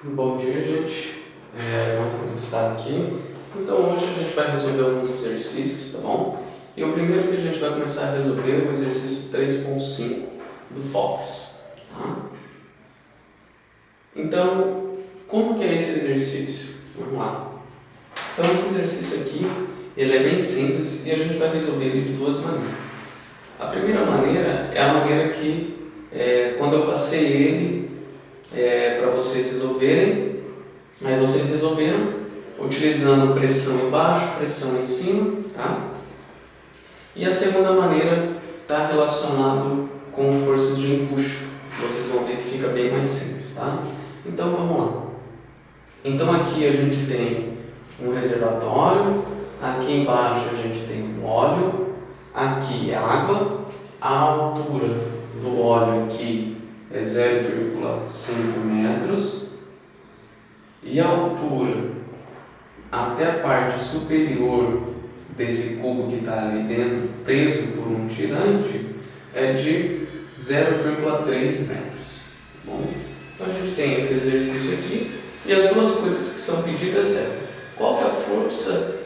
Bom dia, gente. Vamos começar aqui. Então, hoje a gente vai resolver alguns exercícios, tá bom? E o primeiro que a gente vai começar a resolver é o exercício 3.5 do Fox. Tá? Então, como que é esse exercício? Vamos lá. Então, esse exercício aqui, ele é bem simples e a gente vai resolver ele de duas maneiras. A primeira maneira é a maneira que, quando eu passei ele para vocês resolverem, aí vocês resolveram utilizando pressão embaixo, pressão em cima, tá? E a segunda maneira está relacionado com forças de empuxo, que vocês vão ver que fica bem mais simples, tá? Então vamos lá. Então aqui a gente tem um reservatório, aqui embaixo a gente tem um óleo, aqui é água, a altura do óleo aqui é 0,5 metros e a altura até a parte superior desse cubo que está ali dentro, preso por um tirante, é de 0,3 metros. Tá bom? Então a gente tem esse exercício aqui e as duas coisas que são pedidas qual que é a força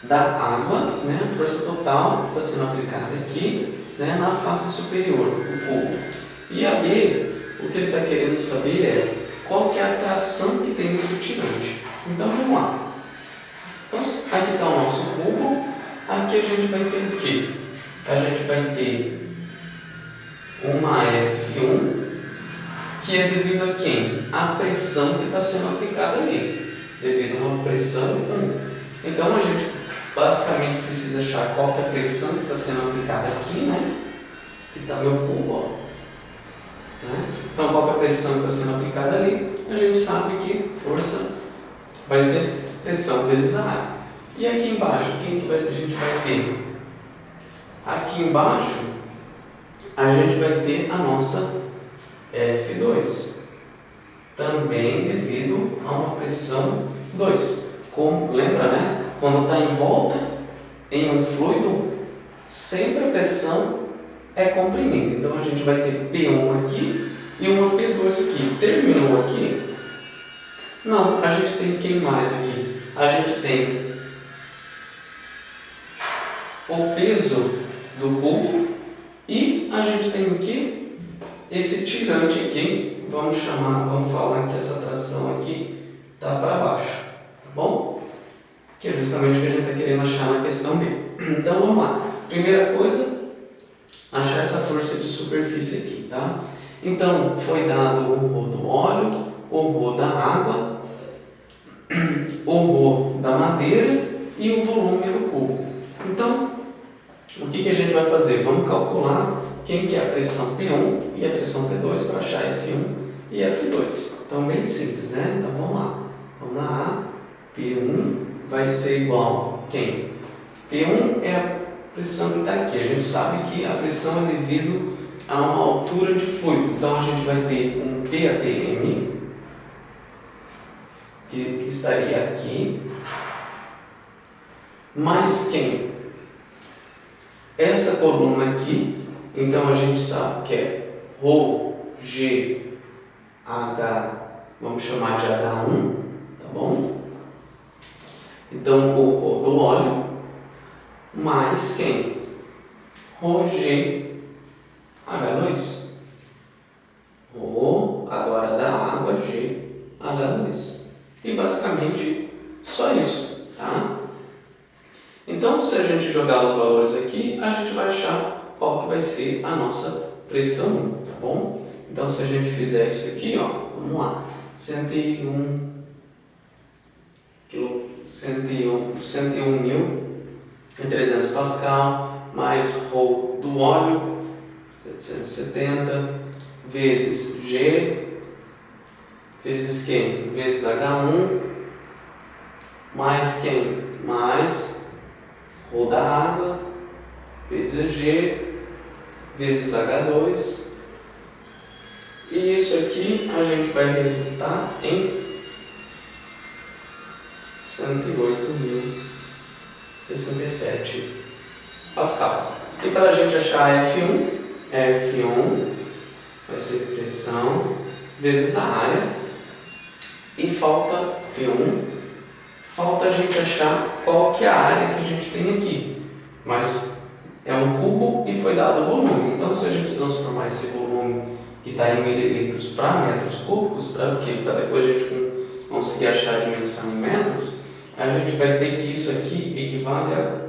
da água, né? A força total que está sendo aplicada aqui, né? Na face superior do cubo. E a B, o que ele está querendo saber é qual que é a tração que tem nesse tirante. Então vamos lá. Então aqui está o nosso cubo, aqui a gente vai ter o quê? A gente vai ter uma F1, que é devido a quem? A pressão que está sendo aplicada ali, devido a uma pressão 1. Então a gente basicamente precisa achar qual que é a pressão que está sendo aplicada aqui, né? Que está meu cubo, ó. Então, qual é a pressão que está sendo aplicada ali? A gente sabe que força vai ser pressão vezes a área. E aqui embaixo, quem que a gente vai ter? Aqui embaixo, a gente vai ter a nossa F2, também devido a uma pressão 2. Como, lembra, né? Quando está em volta em um fluido, sempre a pressão é comprimida. Então a gente vai ter P1 aqui e uma P2 aqui. Terminou aqui? Não, a gente tem quem mais aqui? A gente tem o peso do cubo e a gente tem o que? Esse tirante aqui, vamos falar que essa tração aqui está para baixo, tá bom? Que é justamente o que a gente está querendo achar na questão B. Então vamos lá. Primeira coisa, achar essa força de superfície aqui, tá? Então, foi dado o ρ do óleo, o ρ da água, o ρ da madeira e o volume do cubo. Então, o que a gente vai fazer? Vamos calcular quem que é a pressão P1 e a pressão P2 para achar F1 e F2. Então, bem simples, né? Então, vamos lá. Vamos lá. P1 vai ser igual a quem? P1 é a pressão que está aqui. A gente sabe que a pressão é devido a uma altura de fluido. Então a gente vai ter um PATM, que estaria aqui, mais quem? Essa coluna aqui. Então a gente sabe que é ρGH, vamos chamar de H1, tá bom? Então o do óleo mais quem? ρGH2. Rho, agora da água, GH2. E basicamente só isso, tá? Então, se a gente jogar os valores aqui, a gente vai achar qual que vai ser a nossa pressão 1, tá bom? Então, se a gente fizer isso aqui, ó, vamos lá. 101.300 Pascal, mais ρ do óleo, 770, vezes G, vezes quem? Vezes H1, mais quem? Mais ρ da água, vezes G, vezes H2. E isso aqui a gente vai resultar em 108.067 Pascal. E para a gente achar F1 vai ser pressão vezes a área, E falta P1, falta a gente achar qual que é a área que a gente tem aqui. Mas é um cubo e foi dado o volume. Então, se a gente transformar esse volume que está em mililitros para metros cúbicos, para quê? Para depois a gente conseguir achar a dimensão em metros, a gente vai ter que isso aqui equivale a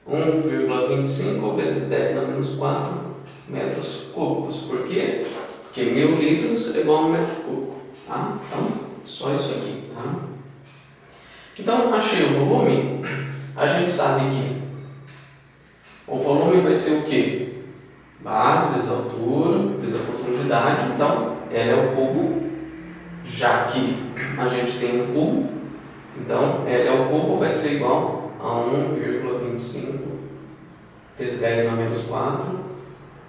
1,25 vezes 10 na menos 4 metros cúbicos. Por quê? Porque 1000 litros é igual a 1 metro cúbico. Tá? Então, só isso aqui. Tá? Então, achei o volume. A gente sabe que o volume vai ser o quê? Base vezes altura vezes a profundidade. Então, L é o cubo, já que a gente tem um cubo. Então, L ao cubo vai ser igual a 1,25 vezes 10 na menos 4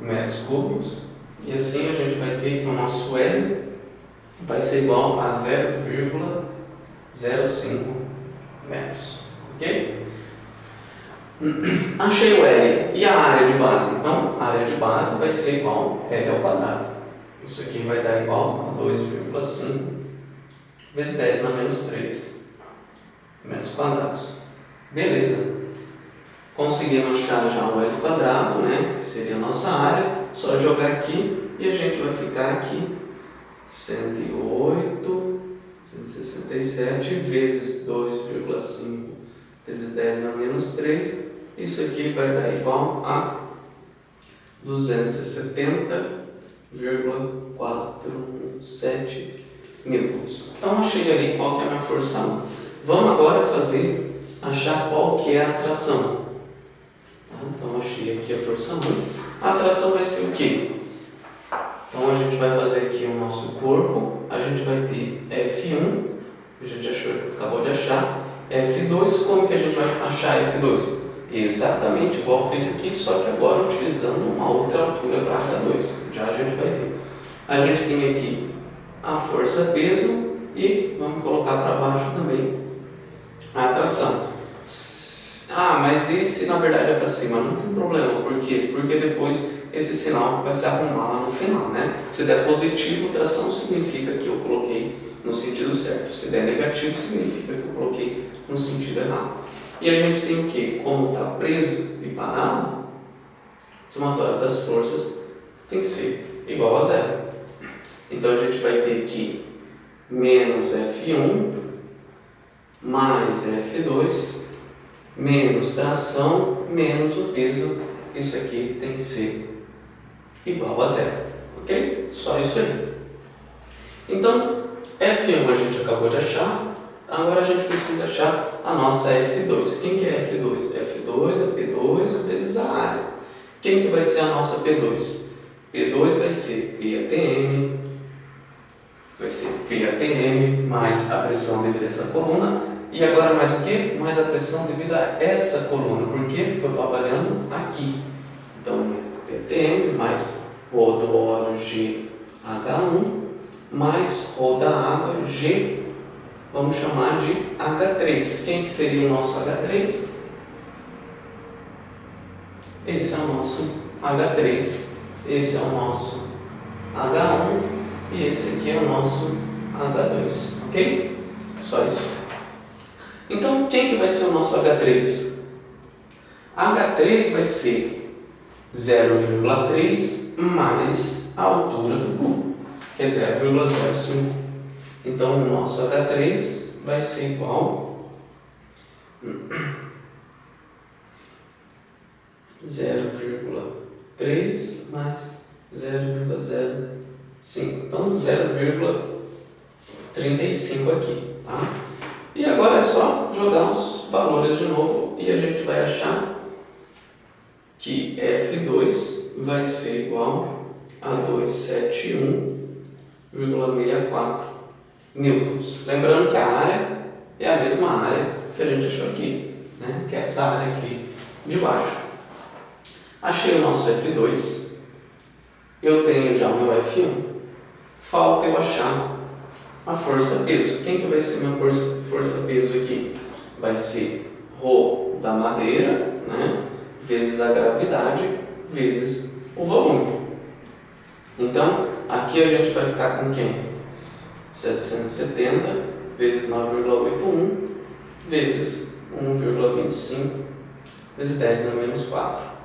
metros cúbicos. E assim a gente vai ter que o nosso L vai ser igual a 0,05 metros. Ok? Achei o L e a área de base. Então, a área de base vai ser igual a L ao quadrado. Isso aqui vai dar igual a 2,5 vezes 10 na menos 3 metros quadrados. Beleza. Conseguimos achar já o L quadrado, né? Que seria a nossa área. Só jogar aqui e a gente vai ficar aqui 167 vezes 2,5 vezes 10 na menos 3. Isso aqui vai dar igual a 270,47 newtons. Então, achei ali qual que é a minha força 1. Vamos agora achar qual que é a atração. Então, achei aqui a força 1. A atração vai ser o quê? Então, a gente vai fazer aqui o nosso corpo. A gente vai ter F1, que a gente acabou de achar. F2, como que a gente vai achar F2? Exatamente igual fez aqui, só que agora utilizando uma outra altura para H2. Já a gente vai ver. A gente tem aqui a força-peso e vamos colocar para baixo também a atração. Mas esse na verdade é para cima, não tem problema. Por quê? Porque depois esse sinal vai se arrumar lá no final, né? Se der positivo, tração significa que eu coloquei no sentido certo. Se der negativo, significa que eu coloquei no sentido errado. E a gente tem o que? Como está preso e parado, o somatório das forças tem que ser igual a zero. Então a gente vai ter que menos F1 mais F2 menos tração menos o peso. Isso aqui tem que ser igual a zero. Ok? Só isso aí. Então, F1 a gente acabou de achar. Agora a gente precisa achar a nossa F2. Quem que é F2? F2 é P2 vezes a área. Quem que vai ser a nossa P2? P2 vai ser PATM, mais a pressão devido a essa coluna. E agora mais o que? Mais a pressão devido a essa coluna. Por quê? Porque eu estou avaliando aqui. Então, PATM mais ρ do óleo GH1 mais ρ da água G, vamos chamar de H3. Quem que seria o nosso H3? Esse é o nosso H3, esse é o nosso H1 e esse aqui é o nosso H2, ok? Só isso. Então, quem que vai ser o nosso H3? H3 vai ser 0,3 mais a altura do cubo, que é 0,05. Então, o nosso H3 vai ser igual a 0,3 mais 0,05. Então, 0,35 aqui. Tá? E agora é só jogar os valores de novo e a gente vai achar que F2 vai ser igual a 271,64 newtons. Lembrando que a área é a mesma área que a gente achou aqui, né? Que é essa área aqui de baixo. Achei o nosso F2, eu tenho já o meu F1, falta eu achar a força-peso. Quem que vai ser minha força-peso aqui? Vai ser ρ da madeira, né? Vezes a gravidade, vezes o volume. Então, aqui a gente vai ficar com quem? 770 vezes 9,81 vezes 1,25 vezes 10 na menos 4.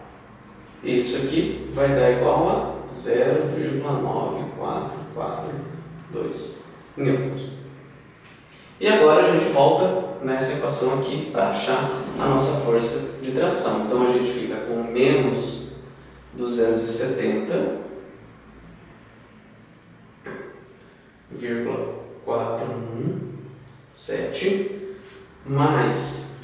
E isso aqui vai dar igual a 0,9442 newtons. E agora a gente volta nessa equação aqui para achar a nossa força de tração. Então a gente fica com menos 270,417 mais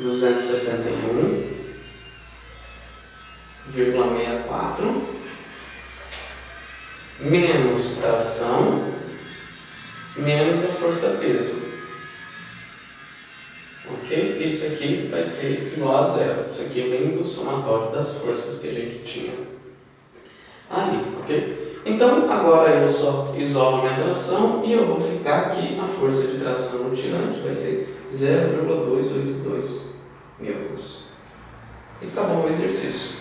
271,64 menos tração menos a força-peso. Ok? Isso aqui vai ser igual a zero. Isso aqui vem do somatório das forças que a gente tinha ali. Ok? Então, agora eu só isolo minha tração e eu vou ficar aqui, a força de tração no tirante vai ser 0,282 newtons. E acabou o exercício.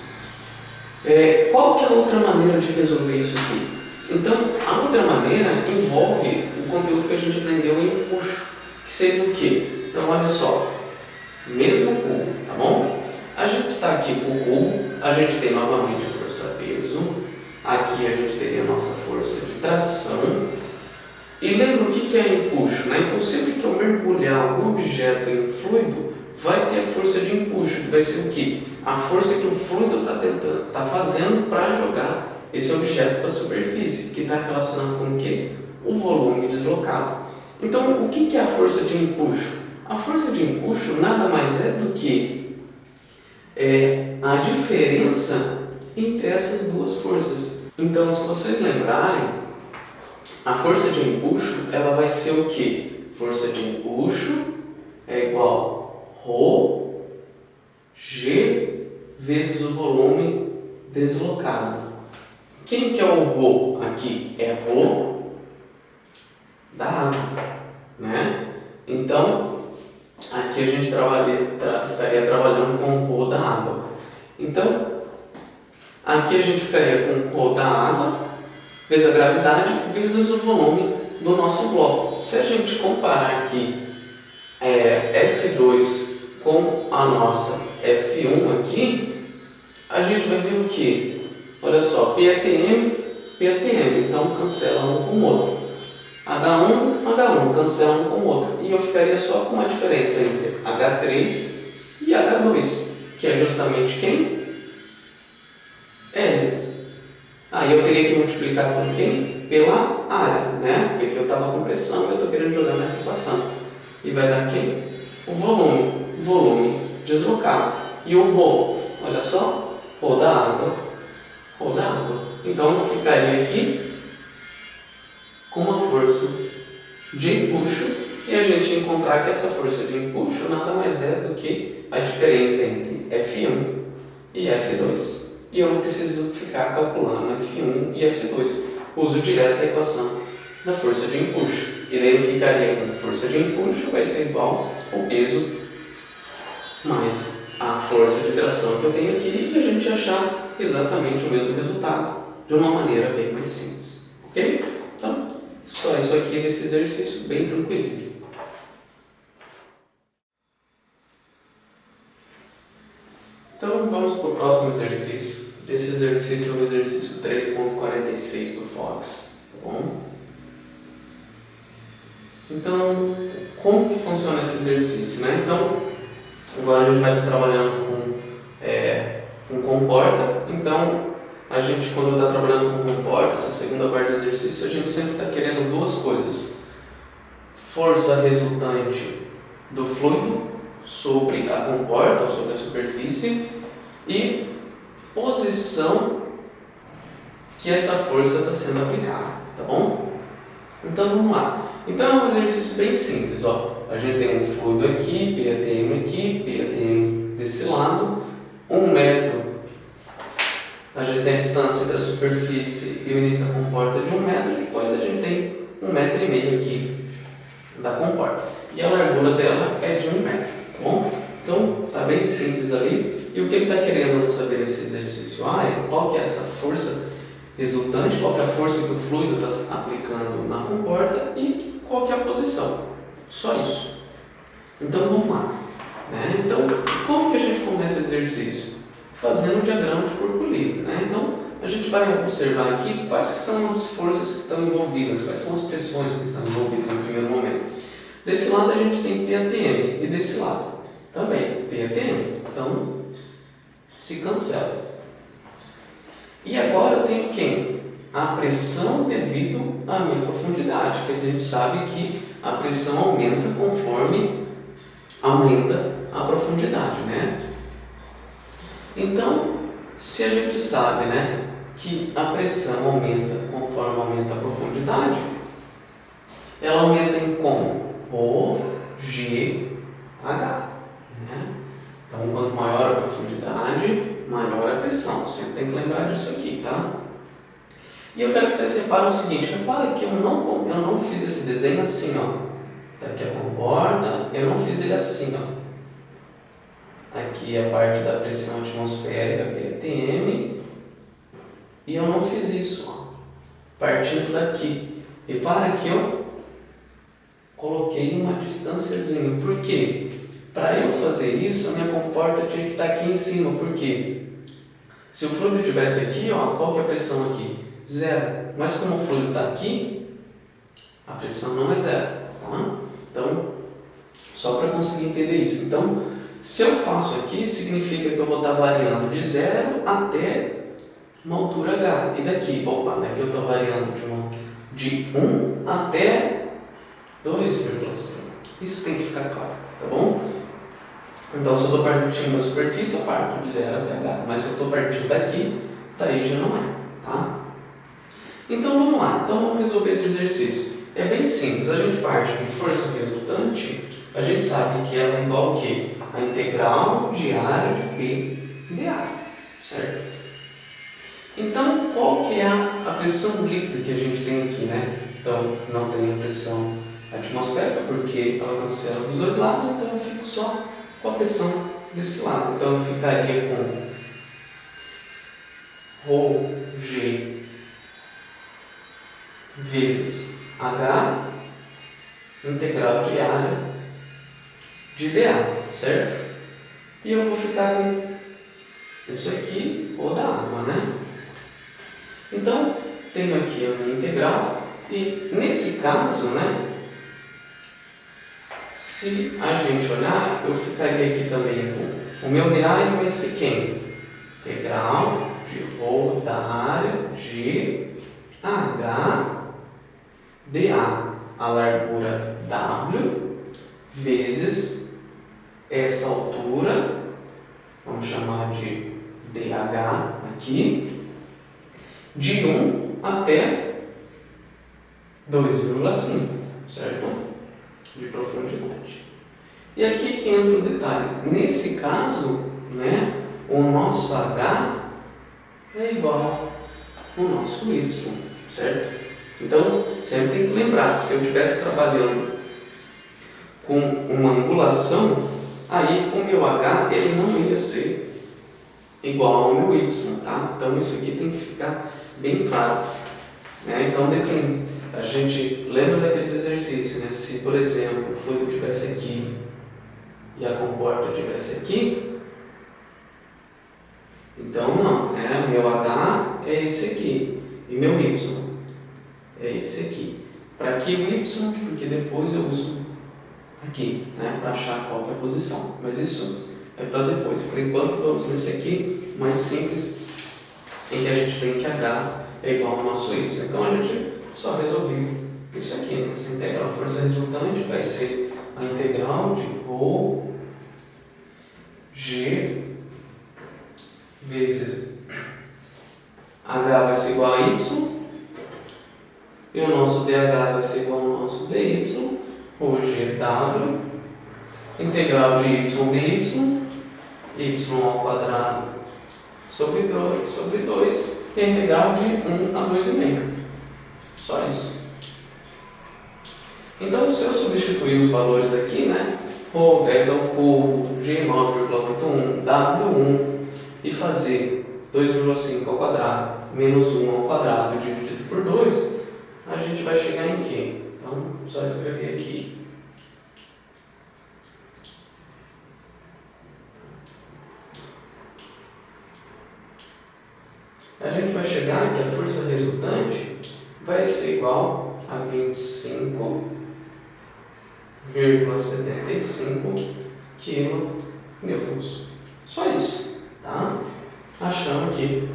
Qual que é a outra maneira de resolver isso aqui? Então, a outra maneira envolve o conteúdo que a gente aprendeu em empuxo, que seria o quê? Então, olha só, mesmo cubo, tá bom? A gente está aqui com o cubo, a gente tem novamente a força-peso, aqui a gente teria a nossa força de tração, e lembra o que é empuxo, né? Então, sempre que eu mergulhar algum objeto em um fluido, vai ter a força de empuxo, que vai ser o quê? A força que o fluido está fazendo para jogar esse objeto para a superfície, que está relacionado com o quê? O volume deslocado. Então, o que é a força de empuxo? A força de empuxo nada mais é do que a diferença entre essas duas forças. Então, se vocês lembrarem, a força de empuxo ela vai ser o quê? Força de empuxo é igual a ρ G vezes o volume deslocado. Quem que é o ρ aqui? É ρ da água, né? Então, aqui a gente estaria trabalhando com o ρ da água. Então, aqui a gente ficaria com o ρ da água vezes a gravidade vezes o volume do nosso bloco. Se a gente comparar aqui F2 com a nossa F1 aqui, a gente vai ver o que? Olha só, PATM, PATM, então cancela um com o outro. H1, H1, cancela um com o outro. E eu ficaria só com uma diferença entre H3 e H2, que é justamente quem? L. Aí eu teria que multiplicar por quem? Pela área, né? Porque eu estava com pressão e eu estou querendo jogar nessa equação. E vai dar quem? O volume deslocado. E o ρ, olha só, ρ da água. Então eu ficaria aqui com uma força de empuxo e a gente encontrar que essa força de empuxo nada mais é do que a diferença entre F1 e F2. E eu não preciso ficar calculando F1 e F2. Uso direto a equação da força de empuxo. E daí eu ficaria com força de empuxo vai ser igual ao peso mais a força de tração que eu tenho aqui e a gente achar exatamente o mesmo resultado de uma maneira bem mais simples. Ok? Então, só isso aqui nesse exercício bem tranquilo. Então, vamos para o próximo exercício. Esse exercício é o exercício 3.46 do Fox. Tá bom? Então, como que funciona esse exercício, né? Então, agora a gente vai estar trabalhando com comporta. Então, a gente, quando está trabalhando com comporta, essa segunda parte do exercício, a gente sempre está querendo duas coisas. Força resultante do fluido sobre a comporta, sobre a superfície, e posição que essa força está sendo aplicada, tá bom? Então, vamos lá. Então, é um exercício bem simples, ó. A gente tem um fluido aqui, PATM desse lado, 1 metro. A gente tem a distância entre a superfície e o início da comporta de 1 metro, depois a gente tem 1,5 metro aqui da comporta. E a largura dela é de 1 metro, tá bom? Então, tá bem simples ali. E o que ele está querendo saber nesse exercício A é qual que é essa força resultante, qual que é a força que o fluido está aplicando na comporta e qual que é a posição. Só isso. Então vamos lá. Né? Então, como que a gente começa o exercício? Fazendo o diagrama de corpo livre. Né? Então, a gente vai observar aqui quais que são as forças que estão envolvidas, quais são as pressões que estão envolvidas no primeiro momento. Desse lado a gente tem PATM e desse lado também PATM. Então, se cancela. E agora eu tenho quem? A pressão devido à minha profundidade, porque a gente sabe que a pressão aumenta conforme aumenta a profundidade, né? Então, se a gente sabe, né, que a pressão aumenta conforme aumenta a profundidade, ela aumenta em como? OGH. Né? Então, quanto maior a profundidade, maior a pressão. Sempre tem que lembrar disso aqui, tá? E eu quero que vocês reparem o seguinte, repara que eu não fiz esse desenho assim, ó. Daqui a comporta, eu não fiz ele assim, ó. Aqui é a parte da pressão atmosférica, PATM, e eu não fiz isso, ó. Partindo daqui. Repara que eu coloquei uma distânciazinha. Por quê? Para eu fazer isso, a minha comporta tinha que estar aqui em cima. Por quê? Se o fluido estivesse aqui, ó, qual que é a pressão aqui? 0. Mas como o fluido está aqui, a pressão não é 0. Tá? Então, só para conseguir entender isso. Então, se eu faço aqui, significa que eu vou estar variando de 0 até uma altura H. E daqui? Opa, daqui eu estou variando de 1 até 2,5. Isso tem que ficar claro, tá bom? Então, se eu estou partindo da superfície, eu parto de 0 até H. Mas se eu estou partindo daqui, daí já não é, tá? Então, vamos lá. Então, vamos resolver esse exercício. É bem simples. A gente parte de força resultante. A gente sabe que ela é igual ao quê? A integral de área de P dA, certo? Então, qual que é a pressão líquida que a gente tem aqui, né? Então, não tem a pressão atmosférica, porque ela cancela dos dois lados, então eu fico só com a pressão desse lado. Então, eu ficaria com ρg vezes H, integral de área de dA, certo? E eu vou ficar com isso aqui, ou da água, né? Então, tenho aqui a minha integral, e nesse caso, né, se a gente olhar, eu ficaria aqui também com o meu dA, ele vai ser quem? Integral de ρ da área de H dA, a largura W, vezes essa altura, vamos chamar de DH aqui, de 1 até 2,5, certo? De profundidade. E aqui que entra o detalhe. Nesse caso, né, o nosso H é igual ao nosso Y, certo? Então, sempre tem que lembrar, se eu estivesse trabalhando com uma angulação, aí o meu H ele não ia ser igual ao meu Y, tá? Então, isso aqui tem que ficar bem claro. Né? Então, depende. A gente lembra daqueles exercícios, né? Se, por exemplo, o fluido estivesse aqui e a comporta estivesse aqui, então não, né? Meu H é esse aqui e meu Y é esse aqui. Para que o Y? Porque depois eu uso aqui, né? Para achar qual que é a posição. Mas isso é para depois. Por enquanto, vamos nesse aqui, mais simples, em que a gente tem que H é igual ao nosso Y. Então, a gente só resolveu isso aqui, né? Essa integral, a força resultante vai ser a integral de ρg vezes H vai ser igual a Y, e o nosso dH vai ser igual ao nosso dy, ρgw, integral de y dy, y ao quadrado sobre 2, e a integral de 1 a 2,5. Só isso. Então, se eu substituir os valores aqui, né, ρ 10 ao cubo, g 9,81, w1, e fazer 2,5 ao quadrado menos 1 ao quadrado dividido por 2, a gente vai chegar em quê? Então, só escrever aqui. A gente vai chegar que a força resultante vai ser igual a 25,75 kN. Só isso, tá? Achamos aqui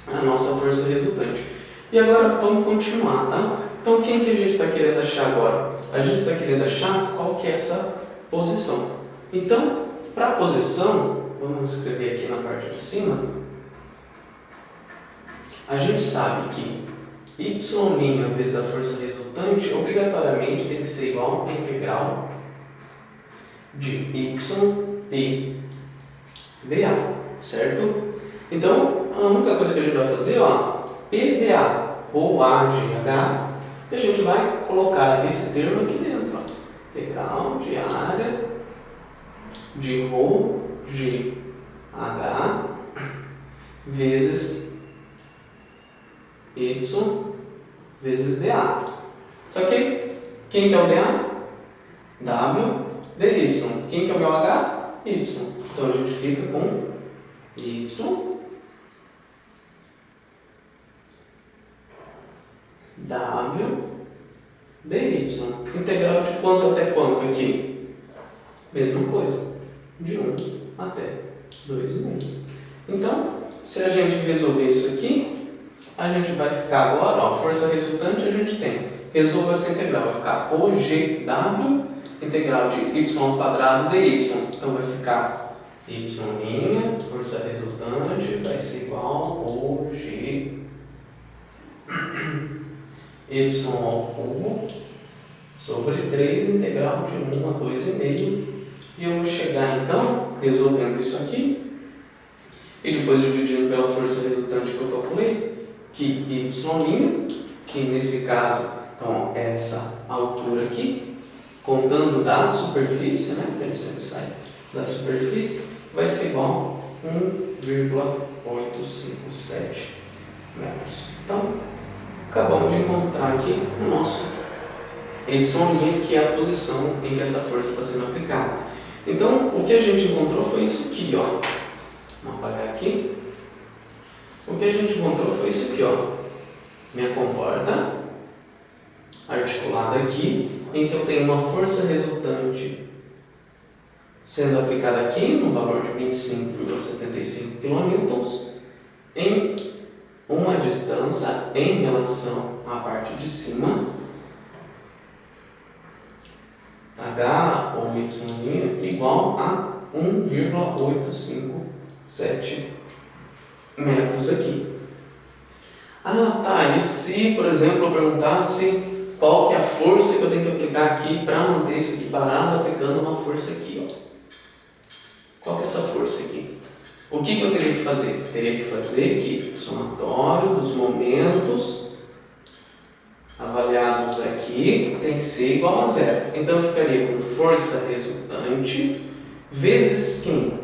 a nossa força resultante. E agora vamos continuar, tá? Então, quem que a gente está querendo achar agora? A gente está querendo achar qual que é essa posição. Então, para a posição, vamos escrever aqui na parte de cima. A gente sabe que y' vezes a força resultante obrigatoriamente tem que ser igual à integral de y pi dA, certo? Então, a única coisa que a gente vai fazer, P dA ou A de H, e a gente vai colocar esse termo aqui dentro, integral de área de ρ g H vezes y vezes dA. Só que quem que é o dA? W dy. Quem que é o meu H? Y. Então a gente fica com y W dy. Integral de quanto até quanto aqui? Mesma coisa. De 1 até 2,5. Então, se a gente resolver isso aqui, a gente vai ficar agora, força resultante a gente tem. Resolva essa integral, vai ficar OGW, integral de y² dy. Então vai ficar y', força resultante, vai ser igual a OG y ao cubo sobre 3 integral de 1 a 2,5. E eu vou chegar então, resolvendo isso aqui, e depois dividindo pela força resultante que eu calculei, que y', que nesse caso então, é essa altura aqui, contando da superfície, né, que a gente sempre sai da superfície, vai ser igual a 1,857 metros. Então, acabamos de encontrar aqui o nosso y', que é a posição em que essa força está sendo aplicada. Então, o que a gente encontrou foi isso aqui, ó. Vamos apagar aqui. O que a gente encontrou foi isso aqui, ó. Minha comporta articulada aqui, em que eu tenho uma força resultante sendo aplicada aqui no valor de 25,75 kN em uma distância em relação à parte de cima, H ou y' igual a 1,857 metros aqui. Ah, tá. E se, por exemplo, eu perguntasse qual que é a força que eu tenho que aplicar aqui para manter isso aqui parado, aplicando uma força aqui, ó. Qual que é essa força aqui? O que eu teria que fazer? Eu teria que fazer que o somatório dos momentos avaliados aqui tem que ser igual a zero. Então eu ficaria com força resultante vezes quem?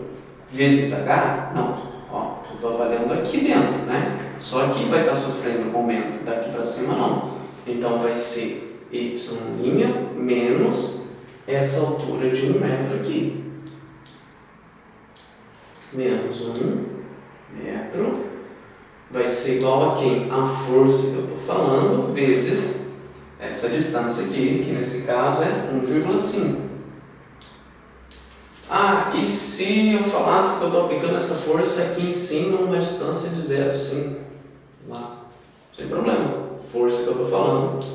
Vezes H? Não. Ó, eu estou avaliando aqui dentro, né? Só aqui vai estar sofrendo um momento, daqui para cima não. Então vai ser y' menos essa altura de 1 metro aqui. Menos 1 metro vai ser igual a quem? A força que eu estou falando vezes essa distância aqui, que nesse caso é 1,5. Ah, e se eu falasse que eu estou aplicando essa força aqui em cima numa distância de 0,5? Lá, sem problema. Força que eu estou falando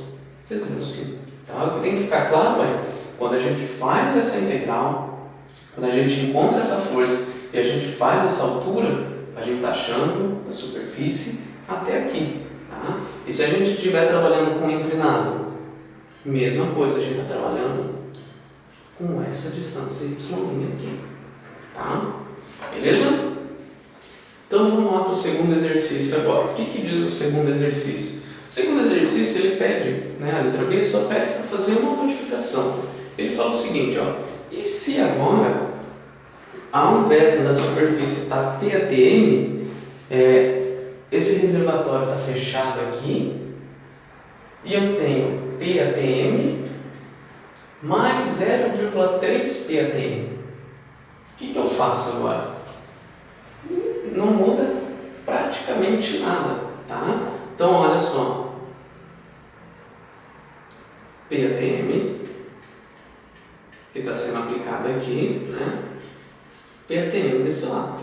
é 0,5. Tá? O que tem que ficar claro é, quando a gente faz essa integral, quando a gente encontra essa força e a gente faz essa altura, a gente está achando da superfície até aqui. Tá? E se a gente estiver trabalhando com inclinado, mesma coisa, a gente está trabalhando com essa distância y' aqui. Tá? Beleza? Então vamos lá para o segundo exercício agora. O que diz o segundo exercício? O segundo exercício ele pede, né, a letra B só pede para fazer uma modificação. Ele fala o seguinte, ó, e se agora, ao invés da superfície estar PATM, esse reservatório está fechado aqui e eu tenho PATM mais 0,3 PATM. O que eu faço agora? Não muda praticamente nada, tá? Então, olha só. PATM, que está sendo aplicado aqui, né? PATM desse lado. O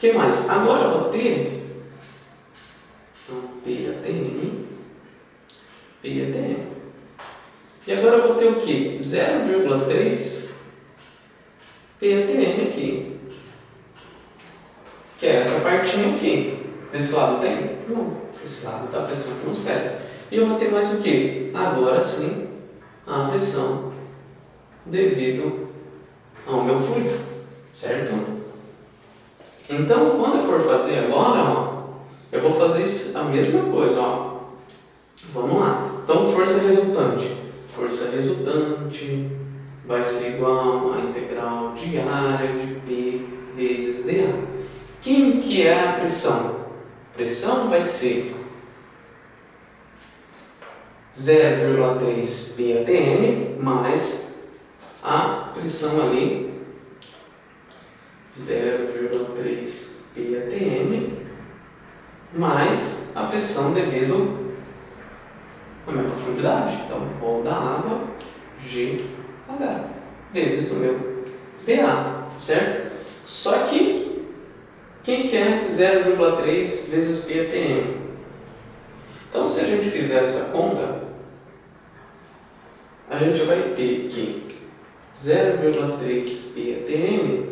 que mais? Agora eu vou ter, então, PATM. E agora eu vou ter o que? 0,3 PATM aqui. Que é essa partinha aqui. Desse lado tem? Não. Desse lado está a pressão atmosférica. E eu vou ter mais o que? Agora sim, a pressão devido ao meu fluido. Certo? Então, quando eu for fazer agora, ó, eu vou fazer isso, a mesma coisa. Ó. Vamos lá. Então, força resultante. Força resultante vai ser igual a integral de área de P vezes dA. Quem que é a pressão? Pressão vai ser 0,3 PATM mais a pressão ali 0,3 PATM mais a pressão devido à minha profundidade. Então, ou da água GH vezes o meu dA, certo? Só que quem quer 0,3 vezes PATM? Então, se a gente fizer essa conta, a gente vai ter que 0,3 PATM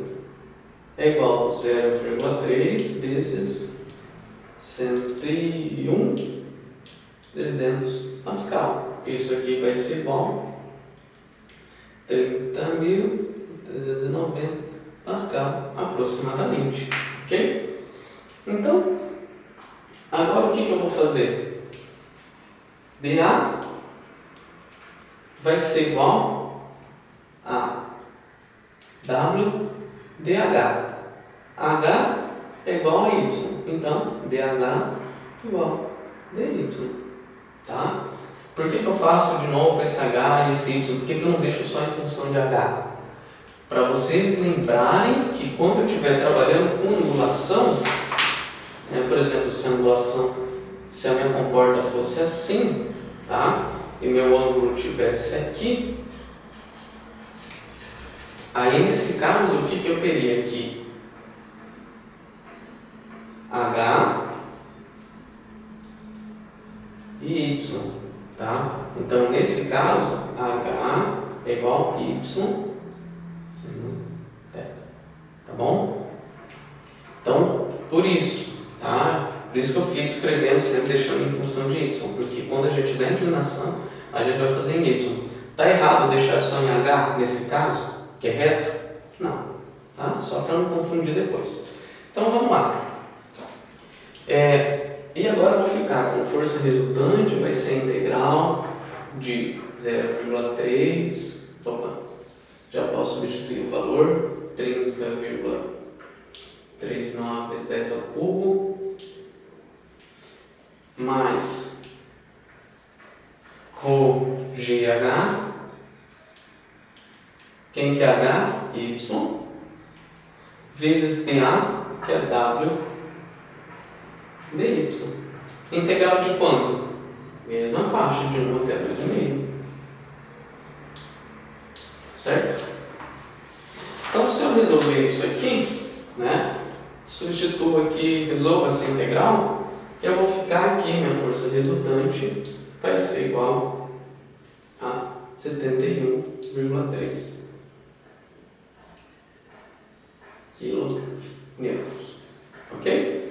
é igual a 0,3 vezes 101.300 Pascal. Isso aqui vai ser igual a 30.390 Pascal aproximadamente. Ok? Então, agora o que eu vou fazer? dA vai ser igual a WdH. H é igual a Y. Então, dH igual a dy. Tá? Por que eu faço de novo esse H e esse Y? Por que eu não deixo só em função de H? Para vocês lembrarem que quando eu estiver trabalhando com angulação, por exemplo, se a angulação, se a minha comporta fosse assim, tá? E meu ângulo estivesse aqui, aí nesse caso, o que eu teria aqui? H e Y, tá? Então, nesse caso, H é igual a Y, tá bom? Então, por isso, tá? Por isso que eu fico escrevendo, sempre deixando em função de Y, porque quando a gente dá inclinação, a gente vai fazer em Y. Tá errado deixar só em H, nesse caso, que é reto? Não, tá? Só para não confundir depois. Então, vamos lá. E agora eu vou ficar com força resultante, vai ser integral de 0,3, já posso substituir o valor, 30,39 vezes 10 ao cubo, mais ρGH, quem que é H? Y, vezes dA, que é W dy. Integral de quanto? Mesma faixa, de 1 até 2,5. Certo? Então, se eu resolver isso aqui, né, substituo aqui, resolvo essa integral, eu vou ficar aqui, minha força resultante vai ser igual a 71,3 kN. Ok?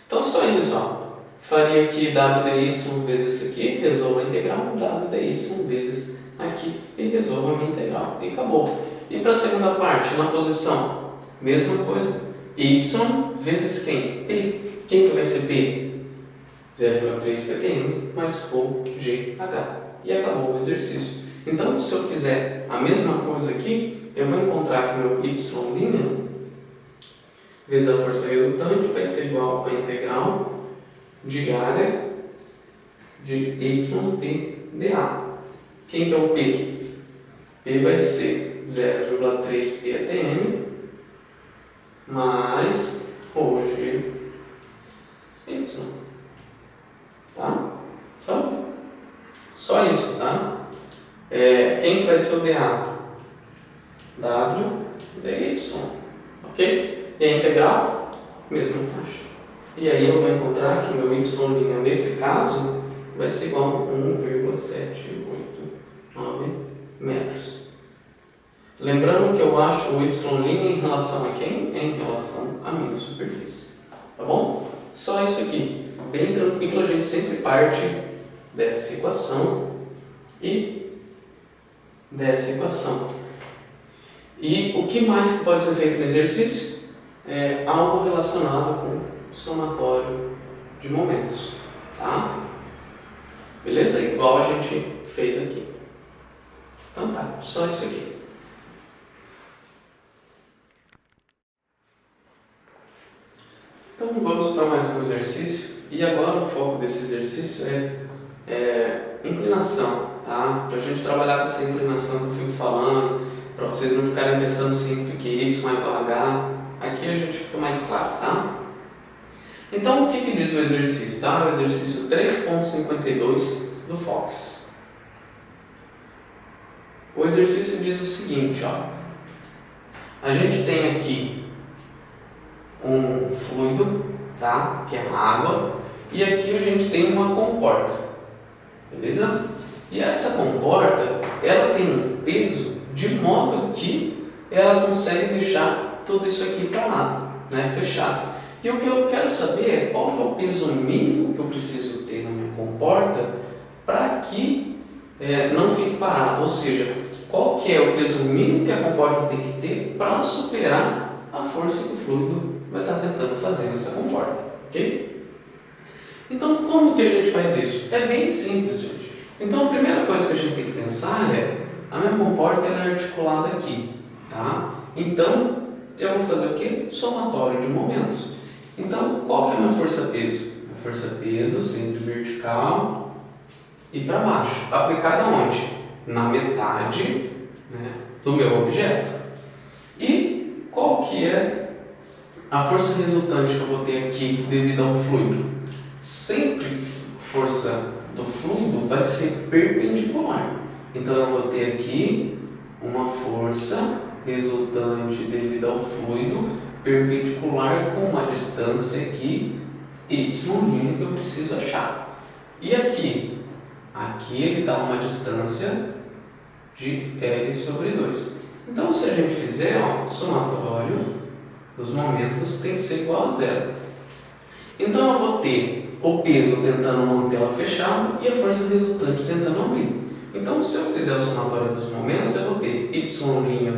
Então, só isso, ó. Faria aqui W dy vezes isso aqui, resolvo a integral, W dy vezes aqui e resolvo a minha integral. E acabou. E para a segunda parte, na posição, mesma coisa. Y vezes quem? P. Quem que vai ser P? 0,3 PTM mais ρGH. E acabou o exercício. Então, se eu fizer a mesma coisa aqui, eu vou encontrar que meu Y' vezes a força resultante vai ser igual a integral de área de YP dA. Quem que é o P? P vai ser 0,3 PATM mais ρg Y. Tá? Então, só isso, tá? Quem que vai ser o dA? W dy. Ok? E a integral? Mesma faixa. E aí eu vou encontrar que meu y' nesse caso vai ser igual a 1,789 metros. Lembrando que eu acho o y' em relação a quem? Em relação à minha superfície. Tá bom? Só isso aqui. Bem tranquilo, a gente sempre parte dessa equação e dessa equação. E o que mais que pode ser feito no exercício? É algo relacionado com somatório de momentos. Tá? Beleza? Igual a gente fez aqui. Então tá, só isso aqui. Então vamos para mais um exercício. E agora o foco desse exercício é inclinação, tá? Para a gente trabalhar com essa inclinação que eu fico falando, para vocês não ficarem pensando sempre que y é igual a h. Aqui a gente fica mais claro, tá? Então o que diz o exercício, tá? O exercício 3.52 do Fox. O exercício diz o seguinte, ó. A gente tem aqui um fluido, tá? Que é a água, e aqui a gente tem uma comporta, beleza? E essa comporta, ela tem um peso de modo que ela consegue deixar tudo isso aqui parado, né? Fechado. E o que eu quero saber é qual que é o peso mínimo que eu preciso ter na minha comporta para que não fique parado, ou seja, qual que é o peso mínimo que a comporta tem que ter para superar a força que o fluido vai estar tentando fazer nessa comporta, ok? Então, como que a gente faz isso? É bem simples, gente. Então, a primeira coisa que a gente tem que pensar é a minha comporta é articulada aqui, tá? Então, eu vou fazer o quê? Somatório de momentos. Então, qual que é a minha força-peso? A força-peso sempre vertical e para baixo. Aplicada onde? Na metade, né, do meu objeto. E qual que é a força resultante que eu vou ter aqui devido ao fluido? Sempre força do fluido vai ser perpendicular. Então eu vou ter aqui uma força resultante devido ao fluido perpendicular com uma distância aqui y' que eu preciso achar. E aqui? Aqui ele dá uma distância de L sobre 2. Então se a gente fizer o somatório dos momentos tem que ser igual a zero. Então eu vou ter o peso tentando manter ela fechada e a força resultante tentando abrir. Então se eu fizer o somatório dos momentos, eu vou ter y'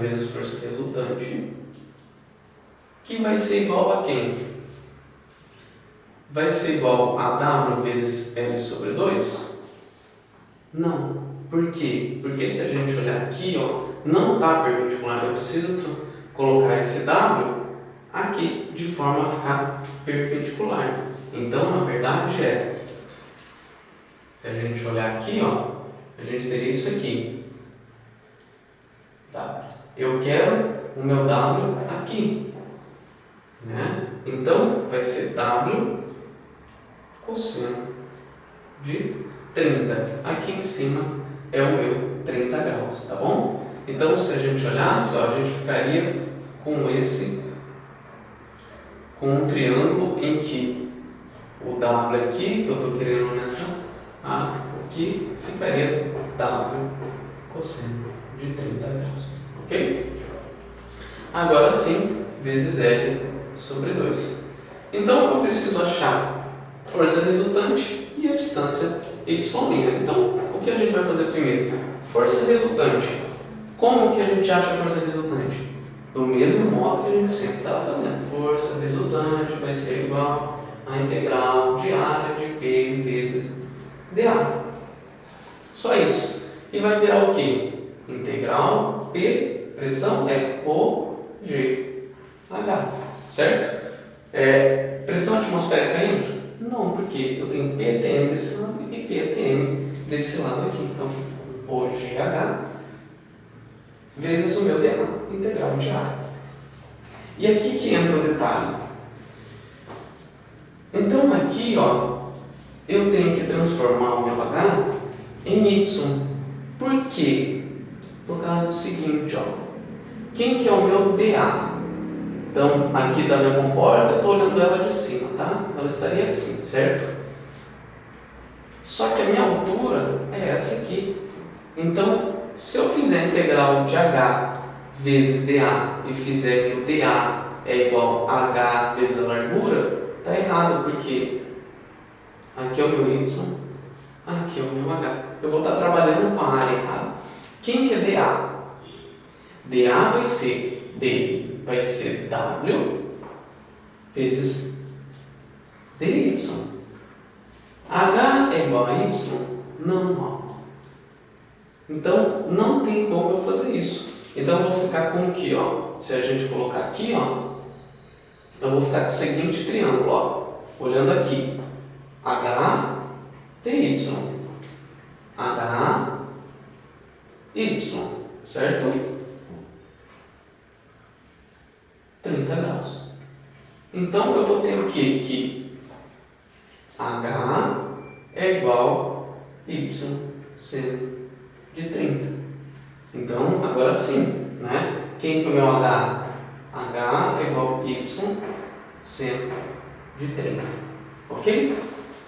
vezes força resultante, que vai ser igual a quem? Vai ser igual a W vezes L sobre 2? Não. Por quê? Porque se a gente olhar aqui, ó, não está perpendicular. Eu preciso colocar esse W aqui de forma a ficar perpendicular. Então, na verdade, se a gente olhar aqui, ó, a gente teria isso aqui. Tá? Eu quero o meu W aqui, né? Então, vai ser W cosseno de 30. Aqui em cima é o meu 30 graus, tá bom? Então, se a gente olhasse, ó, a gente ficaria com um triângulo em que o W aqui, que eu estou querendo nessa aqui, ficaria W cosseno de 30 graus, ok? Agora sim, vezes L sobre 2. Então, eu preciso achar a força resultante e a distância y'. Então, o que a gente vai fazer primeiro? Força resultante. Como que a gente acha a força resultante? Do mesmo modo que a gente sempre estava fazendo. Força resultante vai ser igual a integral de área de P vezes dA. Só isso. E vai virar o quê? Integral P, pressão é OG H. certo? Pressão atmosférica entra? Não, porque eu tenho PTM desse lado e PTM desse lado aqui. Então, fica OGH vezes o meu dA, integral de área. E aqui que entra o detalhe. Então, aqui, ó, eu tenho que transformar o meu H em Y. Por quê? Por causa do seguinte, ó. Quem que é o meu dA? Então, aqui da minha comporta, eu estou olhando ela de cima, tá? Ela estaria assim, certo? Só que a minha altura é essa aqui. Então, se eu fizer a integral de H vezes dA e fizer que o dA é igual a H vezes a largura, está errado, porque aqui é o meu Y, aqui é o meu H. Eu vou estar trabalhando com a área errada. Quem que é dA? dA vai ser W vezes dy. H é igual a Y? Não. Então, não tem como eu fazer isso. Então, eu vou ficar com o que, ó? Se a gente colocar aqui, ó, eu vou ficar com o seguinte triângulo, ó. Olhando aqui. H, dy. H, y. Certo? 30 graus. Então, eu vou ter o quê? Que H é igual a y seno de 30. Então, agora sim, né? Quem que é o meu H? H é igual a y seno de 30. Ok?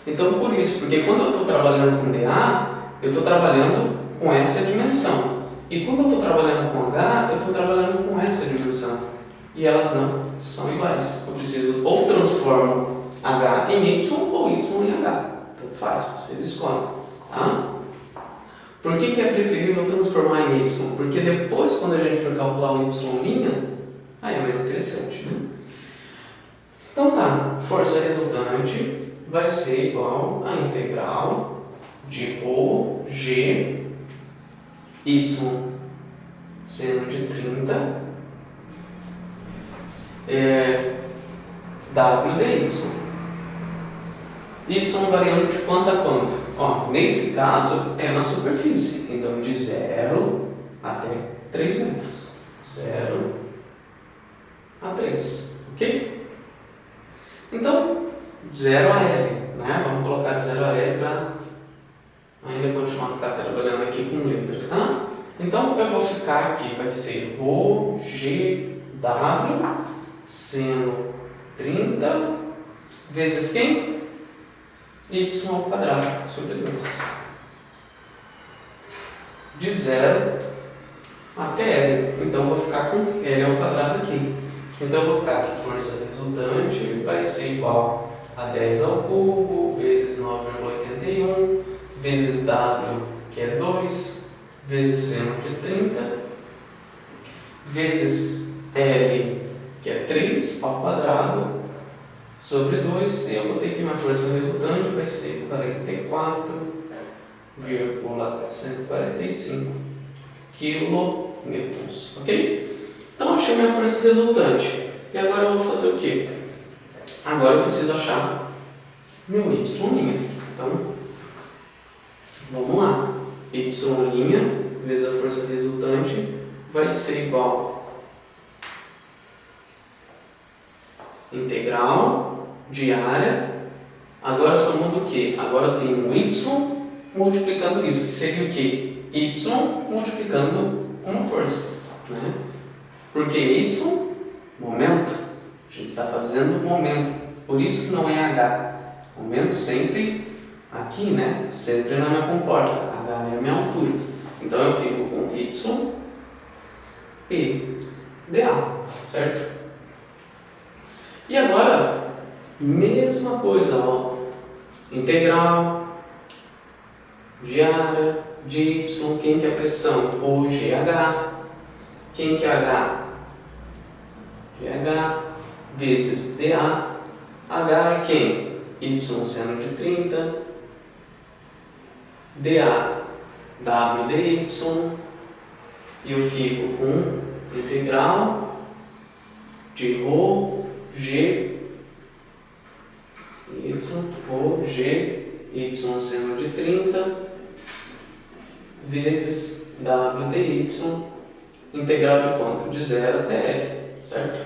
Então, por isso, porque quando eu estou trabalhando com dA, eu estou trabalhando com essa dimensão. E quando eu estou trabalhando com H, eu estou trabalhando com essa dimensão. E elas não são iguais. Eu preciso ou transformo H em Y ou Y em H. Tanto faz, vocês escolhem. Tá? Por que é preferível transformar em Y? Porque depois, quando a gente for calcular o Y', aí é mais interessante, né? Então tá, força resultante vai ser igual a integral de OG Y seno de 30 W dy. Y variando de quanto a quanto? Ó, nesse caso é na superfície, então de 0 até 3 metros. 0 a 3, ok? Então, 0 a L, né? Vamos colocar 0 a L para ainda continuar a ficar trabalhando aqui com letras, tá? Então, eu vou ficar aqui, vai ser OGW seno 30 vezes quem? Y ao quadrado sobre 2. De 0 até L. Então, eu vou ficar com L ao quadrado aqui. Então, eu vou ficar aqui, força resultante vai ser igual a 10 ao cubo vezes 9,81 vezes W, que é 2, vezes seno de 30, vezes L, que é 3 ao quadrado, sobre 2, e eu vou ter que minha força resultante vai ser 44,145 quilonewtons, ok? Então, achei minha força resultante. E agora eu vou fazer o quê? Agora eu preciso achar meu y'. Então, vamos lá. Y' vezes a força resultante vai ser igual integral de área. Agora só muda o quê? Agora eu tenho um y multiplicando isso, que seria o quê? Y multiplicando uma força, né? Porque y, momento, a gente está fazendo momento, por isso que não é H. Momento sempre aqui, né? Sempre na minha comporta. H é a minha altura. Então eu fico com y e dA, certo? E agora, mesma coisa, ó. Integral de área de y, quem que é a pressão? OGH. Quem que é H? GH vezes dA. H é quem? Y seno de 30. dA, W dy. E eu fico com integral de ρ G, Y, rho G, Y seno de 30, vezes W dy, integral de quanto? De 0 até L, certo?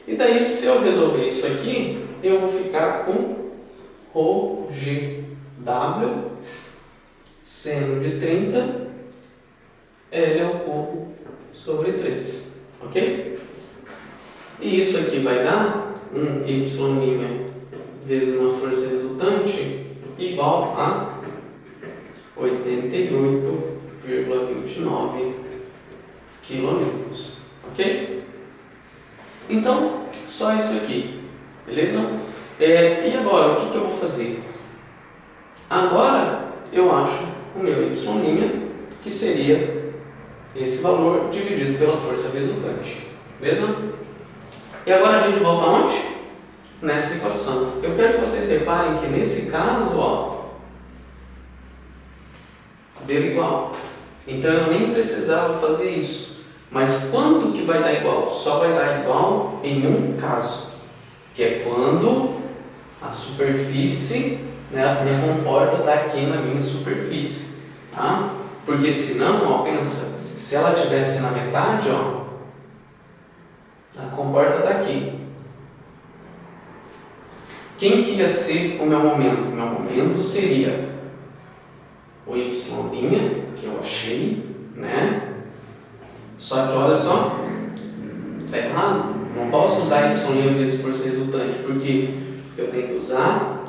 E daí, se eu resolver isso aqui, eu vou ficar com rho G W seno de 30 L ao cubo sobre 3, ok? E isso aqui vai dar um y' vezes uma força resultante igual a 88,29 kN, ok? Então, só isso aqui, beleza? E agora, o que eu vou fazer? Agora, eu acho o meu y', que seria esse valor dividido pela força resultante, beleza? E agora a gente volta aonde? Nessa equação. Eu quero que vocês reparem que nesse caso, ó, deu igual. Então eu nem precisava fazer isso. Mas quando que vai dar igual? Só vai dar igual em um caso, que é quando a superfície, né, a minha comporta está aqui na minha superfície, tá? Porque senão, ó, pensa, se ela estivesse na metade, ó, a comporta está aqui. Quem que ia ser o meu momento? O meu momento seria o y', que eu achei, né? Só que olha só, tá errado. Não posso usar y' vezes força resultante, porque eu tenho que usar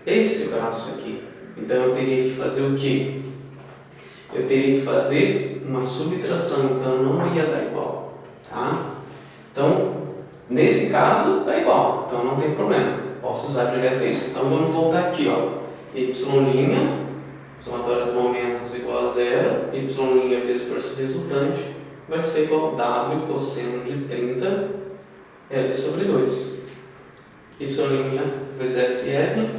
esse braço aqui. Então eu teria que fazer o quê? Eu teria que fazer uma subtração, então não ia dar igual, tá? Então, nesse caso, dá igual, então não tem problema. Posso usar direto isso. Então vamos voltar aqui, ó. Y', somatório dos momentos igual a 0, y' vezes força resultante, vai ser igual a W cosseno de 30 L sobre 2. Y' vezes FR,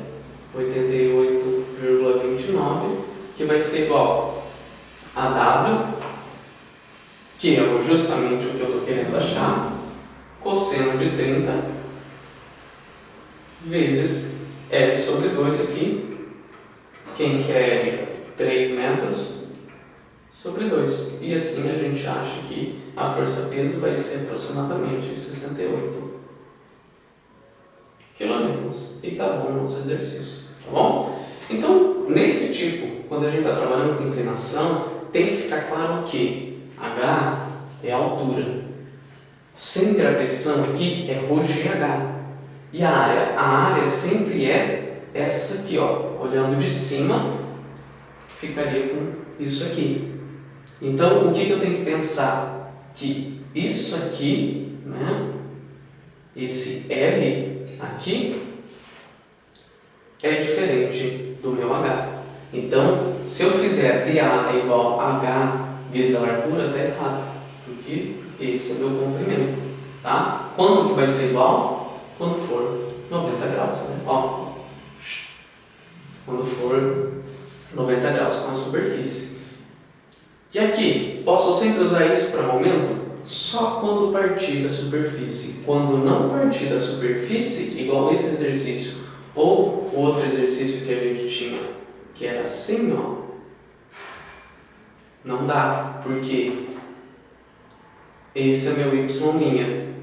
88,29, que vai ser igual a W, que é justamente o que eu estou querendo achar, cosseno de 30 vezes L sobre 2 aqui. Quem que é L? 3 metros sobre 2. E assim a gente acha que a força-peso vai ser aproximadamente 68 kN. E acabou o nosso exercício, tá bom? Então, nesse tipo, quando a gente está trabalhando com inclinação, tem que ficar claro que H é a altura. Sempre a pressão aqui é ρgh. E a área sempre é essa aqui, ó. Olhando de cima, ficaria com isso aqui. Então, o que eu tenho que pensar? Que isso aqui, né? Esse R aqui é diferente do meu H. Então, se eu fizer dA é igual a H vezes a largura, está errado. Por quê? Porque esse é o meu comprimento, tá? Quando que vai ser igual? Quando for 90 graus, né? Ó, quando for 90 graus com a superfície. E aqui, posso sempre usar isso para momento? Só quando partir da superfície. Quando não partir da superfície, igual esse exercício, ou o outro exercício que a gente tinha, que era assim, ó, não dá, porque esse é meu y'.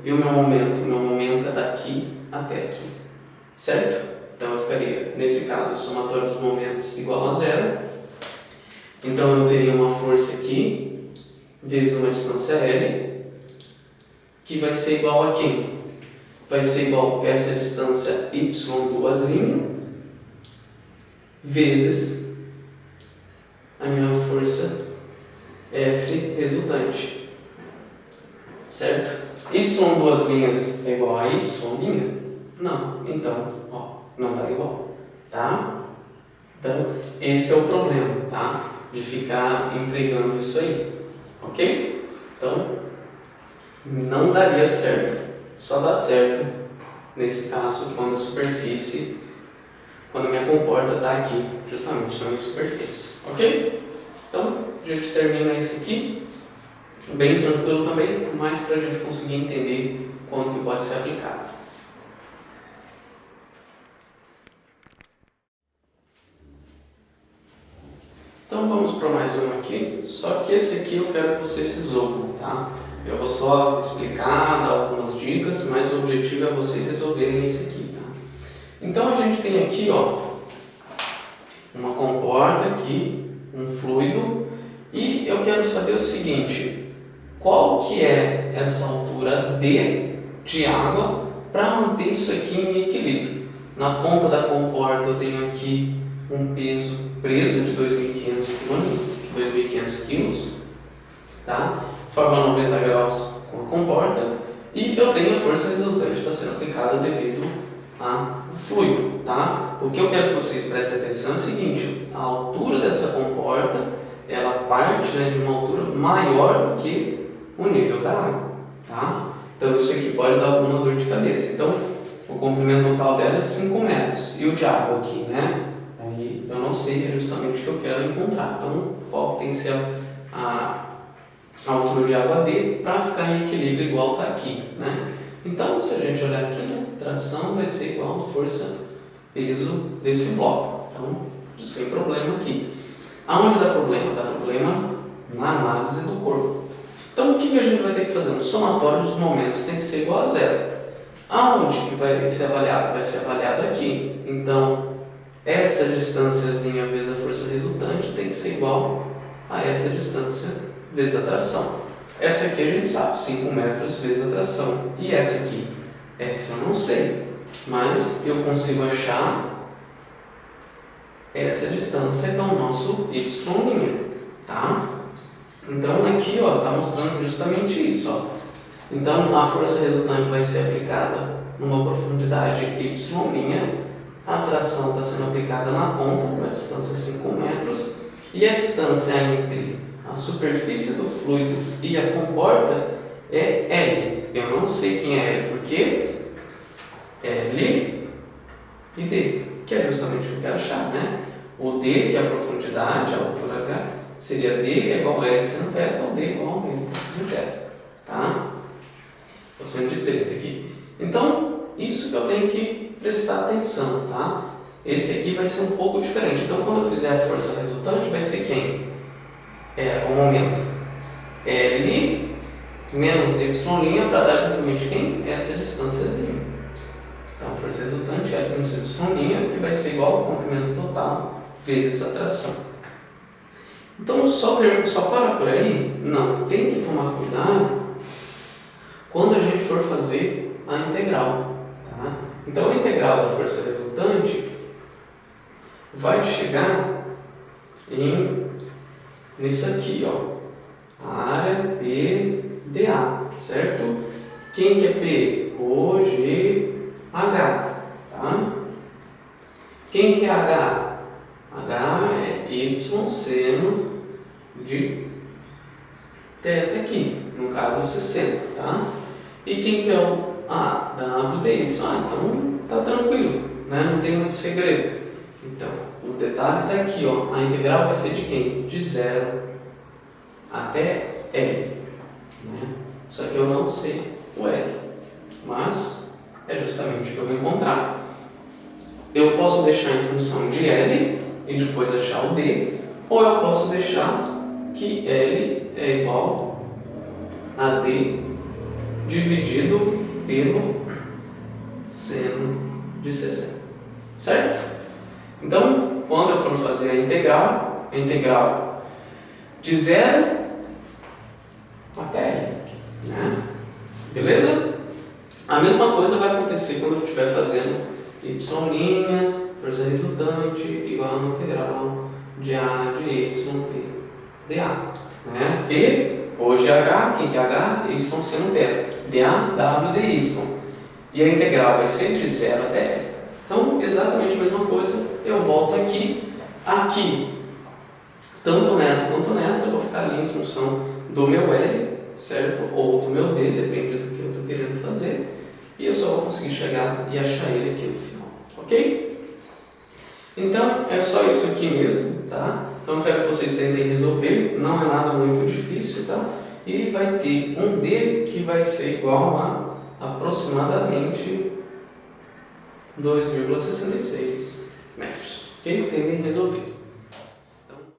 E o meu momento é daqui até aqui, certo? Então eu ficaria, nesse caso, o somatório dos momentos igual a 0. Então eu teria uma força aqui, vezes uma distância L, que vai ser igual a quem? Vai ser igual a essa distância y, duas linhas, vezes a minha força F resultante, certo? Y duas linhas é igual a y'? Não, então, ó, não dá igual, tá? Então, esse é o problema, tá? De ficar empregando isso aí, ok? Então, não daria certo, só dá certo nesse caso quando a superfície, quando a minha comporta está aqui, justamente na minha superfície, ok? Então, a gente termina isso aqui, bem tranquilo também, mas para a gente conseguir entender quanto que pode ser aplicado. Então vamos para mais um aqui, só que esse aqui eu quero que vocês resolvam, tá? Eu vou só explicar, dar algumas dicas, mas o objetivo é vocês resolverem esse aqui, tá? Então a gente tem aqui, ó, uma comporta aqui, um fluido, e eu quero saber o seguinte: qual que é essa altura D de água para manter isso aqui em equilíbrio? Na ponta da comporta eu tenho aqui um peso preso de 2.500 kg, tá? Forma 90 graus com a comporta, e eu tenho a força resultante que está sendo aplicada devido ao fluido, tá? O que eu quero que vocês prestem atenção é o seguinte: a altura dessa comporta, ela parte, né, de uma altura maior do que o nível da água, tá? Então isso aqui pode dar alguma dor de cabeça. Então o comprimento total dela é 5 metros, e o de água aqui, né? Aí eu não sei, é justamente o que eu quero encontrar. Então qual que tem que ser a altura de água D para ficar em equilíbrio igual está aqui, né? Então se a gente olhar aqui, né, tração vai ser igual a força peso desse bloco. Então sem problema aqui. Aonde dá problema? Dá problema na análise do corpo. Então o que a gente vai ter que fazer? Um somatório dos momentos tem que ser igual a zero. Aonde que vai ser avaliado? Vai ser avaliado aqui. Então essa distânciazinha vezes a força resultante tem que ser igual a essa distância vezes a tração. Essa aqui a gente sabe, 5 metros vezes a tração. E essa aqui? Essa eu não sei, mas eu consigo achar essa distância que é o nosso y', tá? Então aqui, ó, tá mostrando justamente isso, ó. Então a força resultante vai ser aplicada numa profundidade y', a tração está sendo aplicada na ponta, uma distância 5 metros, e a distância entre a superfície do fluido e a comporta é L. Eu não sei quem é L, porque L e D, que é justamente o que eu quero achar, né? O D, que é a profundidade, a altura H, seria D igual a L seno θ, ou D igual a M seno θ, tá? Estou sendo de treta aqui. Então, isso que eu tenho que prestar atenção, tá? Esse aqui vai ser um pouco diferente. Então, quando eu fizer a força resultante, vai ser quem? O momento L menos y' para dar justamente quem? Essa distânciazinha. Então, a força resultante é L menos y', que vai ser igual ao comprimento total vezes essa tração. Então, só para por aí? Não, tem que tomar cuidado quando a gente for fazer a integral, tá? Então, a integral da força resultante vai chegar nisso aqui, ó, a área PdA, certo? Quem que é P? OGH, tá? Quem que é H? H é y seno de θ aqui, no caso 60, tá? E quem que é o A? WDY. Então tá tranquilo, né? Não tem muito segredo. Então, o detalhe está aqui, ó. A integral vai ser de quem? De 0 até L, né? Só que eu não sei o L, mas é justamente o que eu vou encontrar. Eu posso deixar em função de L e depois achar o D, ou eu posso deixar que L é igual a D dividido pelo seno de 60, certo? Então, quando eu for fazer a integral de 0 até L, né? Beleza? A mesma coisa vai acontecer quando eu estiver fazendo y', força resultante, igual a integral de A de y dA, né? P, hoje H, quem que é H? Y seno θ, dA, W, dy. E a integral vai ser de 0 até L. Então, exatamente a mesma coisa, eu volto aqui, tanto nessa quanto nessa, eu vou ficar ali em função do meu L, certo? Ou do meu D, depende do que eu estou querendo fazer, e eu só vou conseguir chegar e achar ele aqui no final, ok? Então, é só isso aqui mesmo, tá? Então, eu quero que vocês tentem resolver, não é nada muito difícil, tá? E vai ter um D que vai ser igual a aproximadamente 2,66 metros. Ok? Tentem resolver.